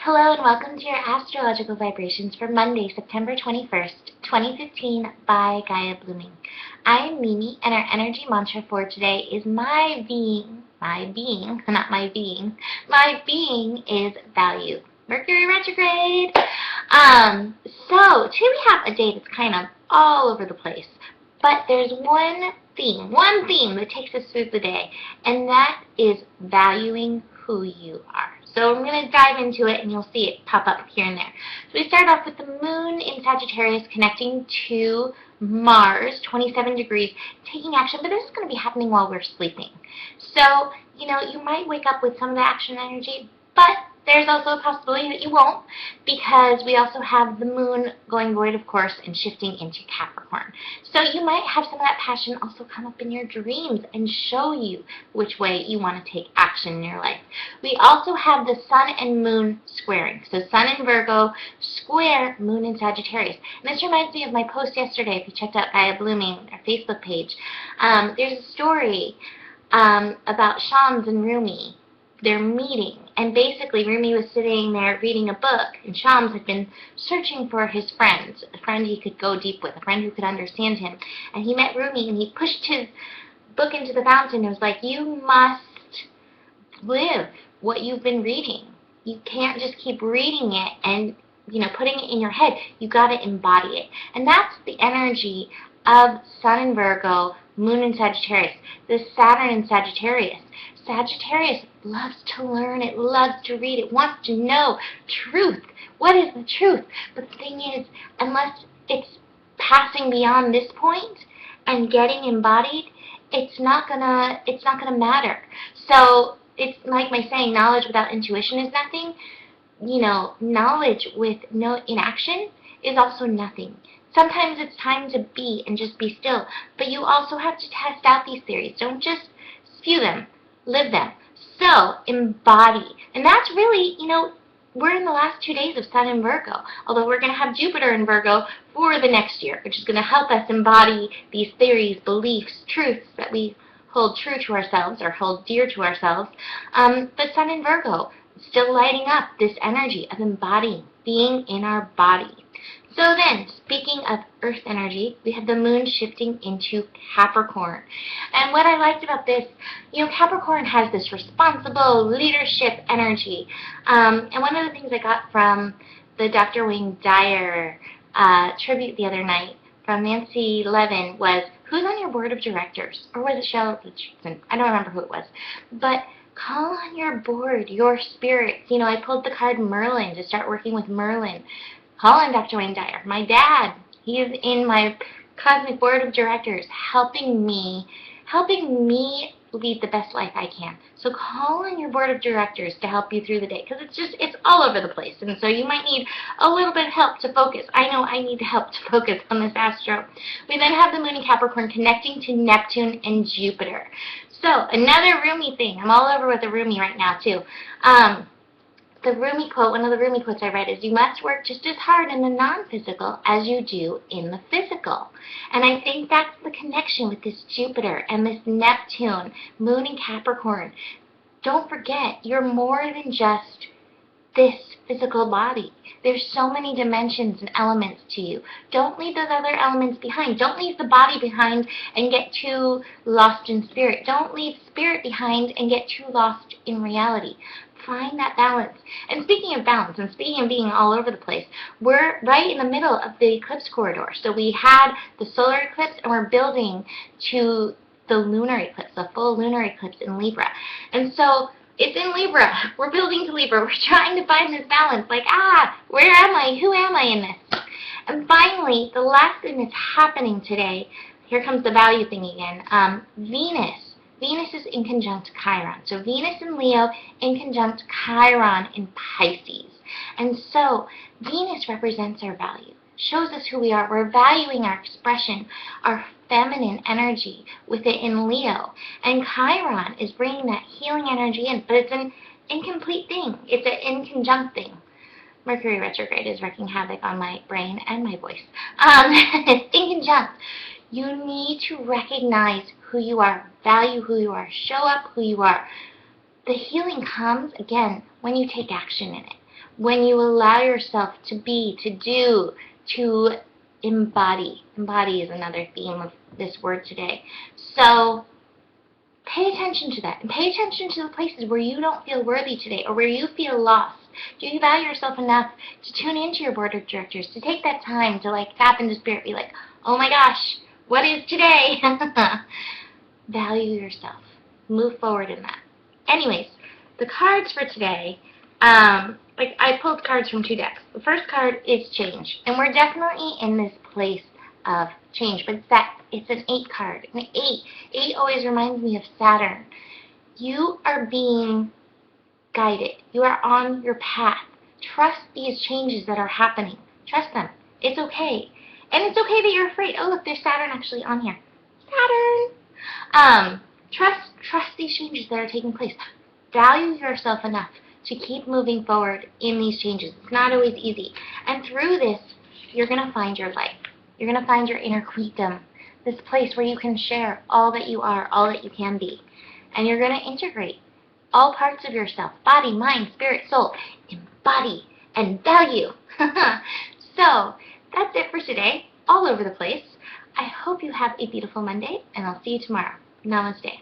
Hello and welcome to your astrological vibrations for Monday, September 21st, 2015 by Gaia Blooming. I am Mimi and our energy mantra for today is my being is value. Mercury retrograde. So today we have a day that's kind of all over the place, but there's one theme that takes us through the day, and that is valuing who you are. So I'm going to dive into it and you'll see it pop up here and there. So we start off with the moon in Sagittarius connecting to Mars, 27 degrees, taking action, but this is going to be happening while we're sleeping. So, you might wake up with some of the action energy, but there's also a possibility that you won't, because we also have the moon going void, of course, and shifting into Capricorn. So you might have some of that passion also come up in your dreams and show you which way you want to take action in your life. We also have the sun and moon squaring. So sun in Virgo, square moon in Sagittarius. And this reminds me of my post yesterday, if you checked out Gaia Blooming, our Facebook page. There's a story about Shams and Rumi. They're meeting, and basically Rumi was sitting there reading a book, and Shams had been searching for his friends, a friend he could go deep with, a friend who could understand him. And he met Rumi, and he pushed his book into the fountain and was like, you must live what you've been reading. You can't just keep reading it and putting it in your head. You got to embody it. And that's the energy of Sun in Virgo, Moon in Sagittarius, the Saturn in Sagittarius. Sagittarius loves to learn, it loves to read, it wants to know truth. What is the truth? But the thing is, unless it's passing beyond this point and getting embodied, it's not gonna matter. So it's like my saying, knowledge without intuition is nothing. Knowledge with no inaction is also nothing. Sometimes it's time to be and just be still, but you also have to test out these theories. Don't just spew them. Live them. So, embody. And that's really, we're in the last 2 days of Sun in Virgo, although we're going to have Jupiter in Virgo for the next year, which is going to help us embody these theories, beliefs, truths that we hold true to ourselves or hold dear to ourselves. But Sun in Virgo, still lighting up this energy of embodying, being in our body. So then, speaking of earth energy, we have the moon shifting into Capricorn. And what I liked about this, Capricorn has this responsible leadership energy. And one of the things I got from the Dr. Wayne Dyer tribute the other night from Nancy Levin was, who's on your board of directors? Or was it Charlotte Richardson? I don't remember who it was. But call on your board, your spirits. I pulled the card Merlin to start working with Merlin. Call on Dr. Wayne Dyer. My dad, he is in my cosmic board of directors, helping me lead the best life I can. So call on your board of directors to help you through the day, because it's all over the place, and so you might need a little bit of help to focus. I know I need help to focus on this astro. We then have the moon in Capricorn connecting to Neptune and Jupiter. So another Rumi thing. I'm all over with the Rumi right now too. The Rumi quote, one of the Rumi quotes I read is, you must work just as hard in the non-physical as you do in the physical. And I think that's the connection with this Jupiter and this Neptune, moon in Capricorn. Don't forget, you're more than just this physical body. There's so many dimensions and elements to you. Don't leave those other elements behind. Don't leave the body behind and get too lost in spirit. Don't leave spirit behind and get too lost in reality. Find that balance. And speaking of balance, and speaking of being all over the place, we're right in the middle of the eclipse corridor. So we had the solar eclipse, and we're building to the lunar eclipse, the full lunar eclipse in Libra. And so it's in Libra. We're building to Libra. We're trying to find this balance. Like, where am I? Who am I in this? And finally, the last thing that's happening today, here comes the value thing again, Venus. Venus is in conjunct Chiron. So Venus in Leo in conjunct Chiron in Pisces. And so Venus represents our value, shows us who we are. We're valuing our expression, our feminine energy with it in Leo. And Chiron is bringing that healing energy in, but it's an incomplete thing. It's an inconjunct thing. Mercury retrograde is wreaking havoc on my brain and my voice. Inconjunct. You need to recognize who you are, value who you are, show up who you are. The healing comes, again, when you take action in it. when you allow yourself to be, to do, to embody. Embody is another theme of this word today. So pay attention to that, and pay attention to the places where you don't feel worthy today or where you feel lost. Do you value yourself enough to tune into your board of directors, to take that time to like tap into spirit, be like, oh my gosh, what is today? Value yourself. Move forward in that. Anyways, the cards for today, like I pulled cards from 2 decks. The first card is change, and we're definitely in this place of change, but it's an 8 card. An 8 always reminds me of Saturn. You are being guided. You are on your path. Trust these changes that are happening. Trust them. It's okay. And it's okay that you're afraid. Oh, look, there's Saturn actually on here. Saturn! Trust these changes that are taking place. Value yourself enough to keep moving forward in these changes. It's not always easy. And through this, you're going to find your life. You're going to find your inner queendom, this place where you can share all that you are, all that you can be. And you're going to integrate all parts of yourself, body, mind, spirit, soul, embody and value. So, that's it for today, all over the place. I hope you have a beautiful Monday, and I'll see you tomorrow. Namaste.